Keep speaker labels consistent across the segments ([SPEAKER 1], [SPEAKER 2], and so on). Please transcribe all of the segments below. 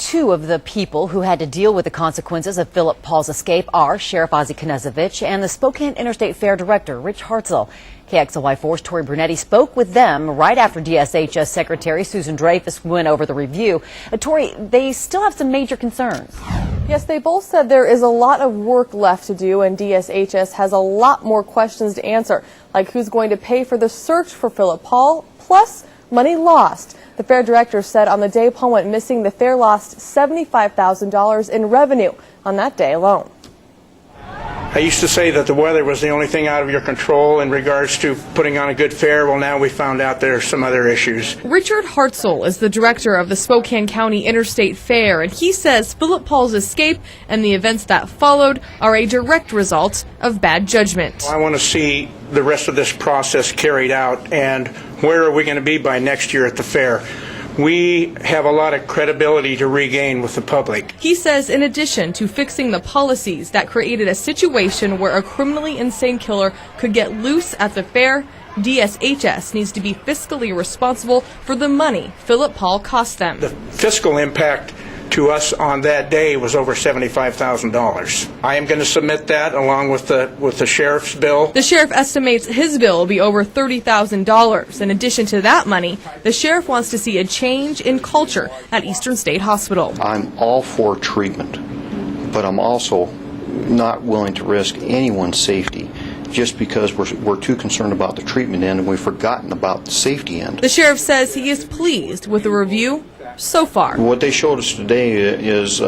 [SPEAKER 1] Two of the people who had to deal with the consequences of Philip Paul's escape are Sheriff Ozzie Knezovich and the Spokane Interstate Fair Director, Rich Hartzell. KXLY4's Tori Brunetti spoke with them right after DSHS Secretary Susan Dreyfus went over the review. Tori, they still have some major concerns.
[SPEAKER 2] Yes, they both said there is a lot of work left to do, and DSHS has a lot more questions to answer, like who's going to pay for the search for Philip Paul, plus money lost. The fair director said on the day Paul went missing, the fair lost $75,000 in revenue on that day alone.
[SPEAKER 3] I used to say that the weather was the only thing out of your control in regards to putting on a good fair. Well, now we found out there are some other issues.
[SPEAKER 4] Richard Hartzell is the director of the Spokane County Interstate Fair, and he says Philip Paul's escape and the events that followed are a direct result of bad judgment.
[SPEAKER 3] I want to see the rest of this process carried out, and where are we going to be by next year at the fair? We have a lot of credibility to regain with the public.
[SPEAKER 4] He says in addition to fixing the policies that created a situation where a criminally insane killer could get loose at the fair, DSHS needs to be fiscally responsible for the money Philip Paul cost them.
[SPEAKER 3] The fiscal impact to us on that day was over $75,000. I am going to submit that along with the sheriff's bill.
[SPEAKER 4] The sheriff estimates his bill will be over $30,000. In addition to that money, the sheriff wants to see a change in culture at Eastern State Hospital.
[SPEAKER 5] I'm all for treatment, but I'm also not willing to risk anyone's safety just because we're too concerned about the treatment end and we've forgotten about the safety end.
[SPEAKER 4] The sheriff says he is pleased with the review so far.
[SPEAKER 5] What they showed us today is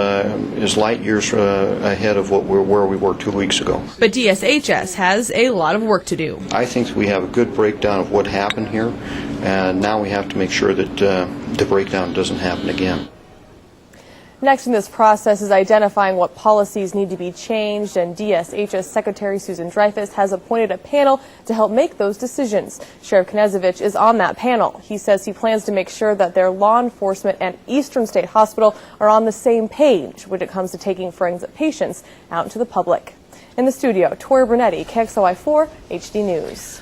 [SPEAKER 5] light years ahead of where we were 2 weeks ago.
[SPEAKER 4] But DSHS has a lot of work to do.
[SPEAKER 5] I think we have a good breakdown of what happened here, and now we have to make sure that the breakdown doesn't happen again.
[SPEAKER 2] Next in this process is identifying what policies need to be changed, and DSHS Secretary Susan Dreyfus has appointed a panel to help make those decisions. Sheriff Knezovich is on that panel. He says he plans to make sure that their law enforcement and Eastern State Hospital are on the same page when it comes to taking forensic patients out into the public. In the studio, Tori Brunetti, KXLY4 HD News.